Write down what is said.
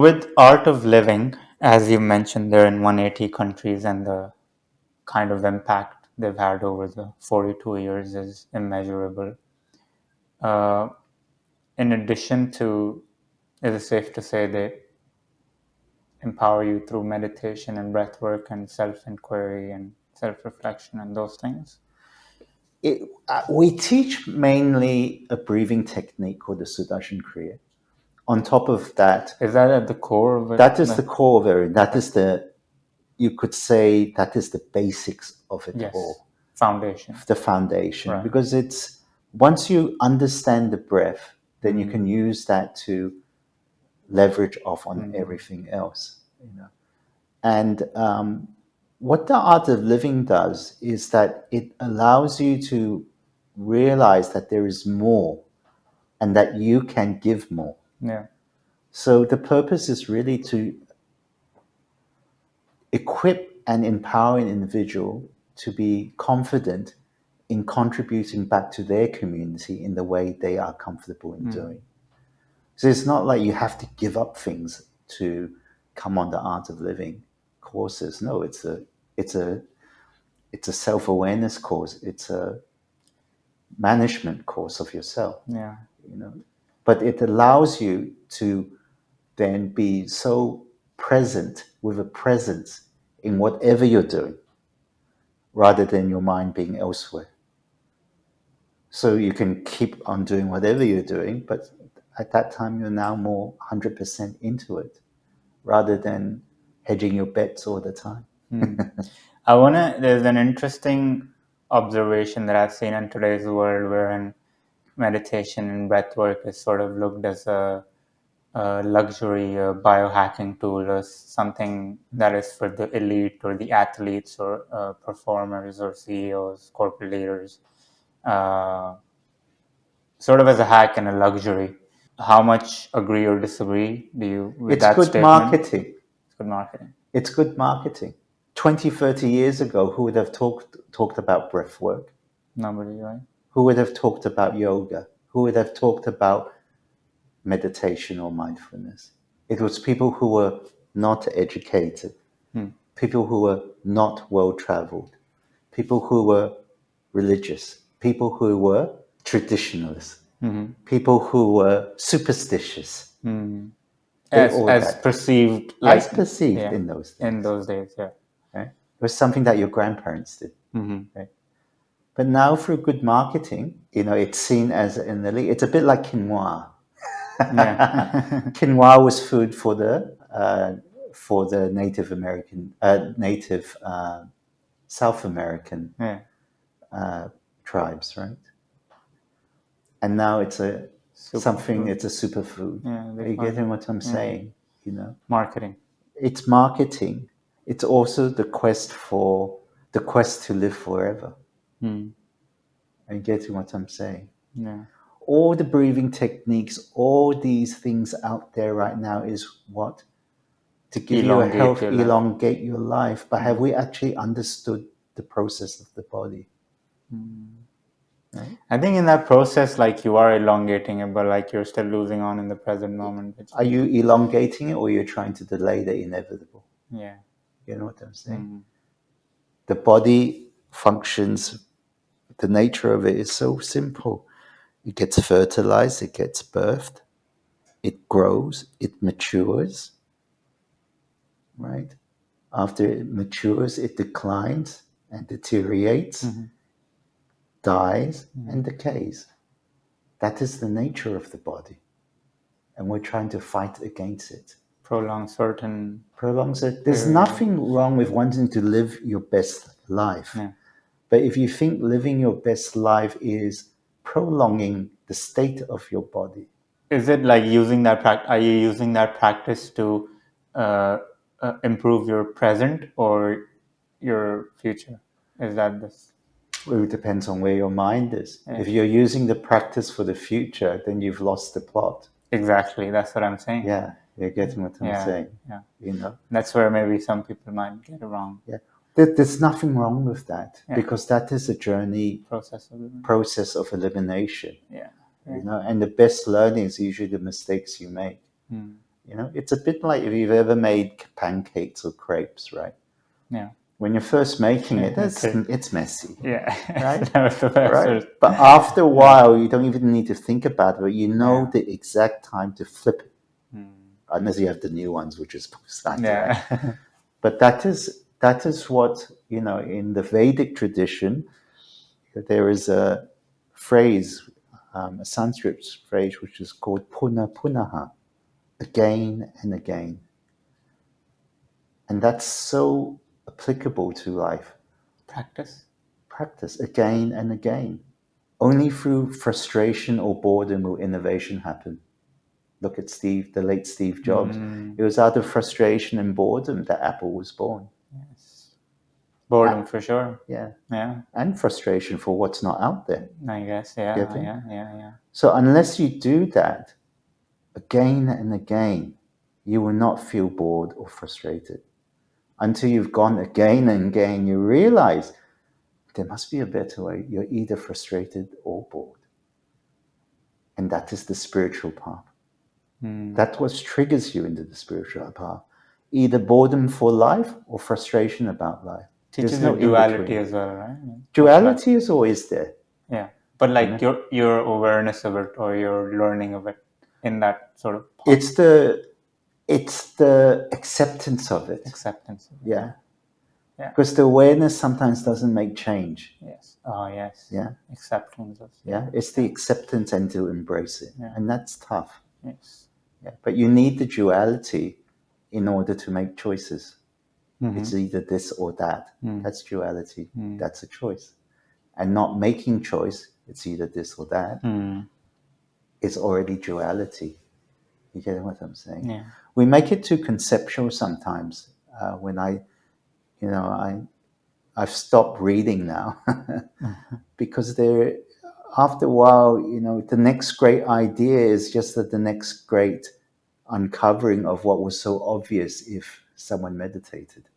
With Art of Living, as you mentioned, they're in 180 countries, and the kind of impact they've had over the 42 years is immeasurable. Uh, in addition to, is it safe to say they empower you through meditation and breath work and self-inquiry and self-reflection and those things? We teach mainly a breathing technique called the Sudarshan Kriya. On top of that, Is that at the core of it? that is the core of it. That is you could say that is the basics of it Yes. all. Foundation. The foundation. Right. Because it's, once you understand the breath, then you can use that to leverage off on everything else. And what the Art of Living does is that it allows you to realize that there is more and that you can give more. Yeah. So the purpose is really to equip and empower an individual to be confident in contributing back to their community in the way they are comfortable in doing. So it's not like you have to give up things to come on the Art of Living courses. No, it's a self-awareness course. It's a management course of yourself. Yeah. But it allows you to then be so present, with a presence in whatever you're doing, rather than your mind being elsewhere. So you can keep on doing whatever you're doing, but at that time you're now more 100% into it, rather than hedging your bets all the time. There's an interesting observation that I've seen in today's world wherein meditation and breath work is sort of looked as a luxury biohacking tool, or something that is for the elite or the athletes or performers or CEOs, corporate leaders, sort of as a hack and a luxury. How much agree or disagree do you with It's that good statement? marketing. It's good marketing. It's good marketing. 20, 30 years ago, who would have talked about breath work? Nobody, right? Who would have talked about yoga? Who would have talked about meditation or mindfulness? It was people who were not educated, people who were not well-traveled, people who were religious, people who were traditionalists, people who were superstitious. As perceived, as perceived in those days. In those days, yeah. Right? It was something that your grandparents did. Right? But now, through good marketing, it's seen as an elite. It's a bit like quinoa. Quinoa was food for the Native American, South American tribes, right? And now it's a superfood. Are you getting what I'm saying? Marketing. It's marketing. It's also the quest to live forever. Are you getting what I'm saying? Yeah. All the breathing techniques, all these things out there right now is what? To give you a health, elongate your life. But have we actually understood the process of the body? Right? I think in that process, like, you are elongating it, but like you're still losing on in the present moment. Are you elongating it, or you're trying to delay the inevitable? Yeah. You know what I'm saying? The body functions, the nature of it is so simple. It gets fertilized, it gets birthed, it grows, it matures, right? After it matures, it declines and deteriorates, dies and decays. That is the nature of the body. And we're trying to fight against it. Prolongs it. There's nothing wrong with wanting to live your best life. Yeah. But if you think living your best life is prolonging the state of your body. Is it like using that are you using that practice to improve your present or your future? Is that this? Well, it depends on where your mind is. Yeah. If you're using the practice for the future, then you've lost the plot. Exactly. That's what I'm saying. Yeah. You're getting what I'm saying. Yeah. That's where maybe some people might get it wrong. Yeah. There's nothing wrong with that, because that is a journey, process of elimination. Yeah. And the best learning is usually the mistakes you make. You know, it's a bit like if you've ever made pancakes or crepes, right? Yeah. When you're first making it, Okay. it's messy, Yeah. right? That was the best. Right. But after a Yeah. while, you don't even need to think about it. But you know Yeah. the exact time to flip it, Mm. unless you have the new ones, which is slightly right. Yeah. But that is what, you know, in the Vedic tradition, there is a phrase, a Sanskrit phrase, which is called puna punaha, again and again. And that's so applicable to life. Practice. Practice again and again. Only through frustration or boredom will innovation happen. Look at the late Steve Jobs. Mm. It was out of frustration and boredom that Apple was born. Yes. Boredom Ah, for sure. yeah. Yeah. And frustration for what's not out there. I guess. Yeah. Getting? Yeah. Yeah. Yeah. So unless you do that again and again, you will not feel bored or frustrated. Until you've gone again and again, you realize there must be a better way. You're either frustrated or bored. And that is the spiritual path. Mm. That's what triggers you into the spiritual path. Either boredom for life or frustration about life. There's Teaches you no in duality between. as well, right? Of life. Duality is always there. Yeah. But You like know? your awareness of it or your learning of it in that sort of path. It's the acceptance of it. Acceptance of it. Yeah. Yeah. Because the awareness sometimes doesn't make change. Yes. Oh, yes. Yeah. Acceptance of. Yeah. It's the acceptance and to embrace it. Yeah. And that's tough. Yes. Yeah. But you need the duality in order to make choices. Mm-hmm. It's either this or that. Mm. That's duality. Mm. That's a choice. And not making choice, it's either this or that, Mm. is already duality. You get what I'm saying? Yeah. We make it too conceptual sometimes. When I've stopped reading now because after a while, the next great idea is just that the next great uncovering of what was so obvious if someone meditated.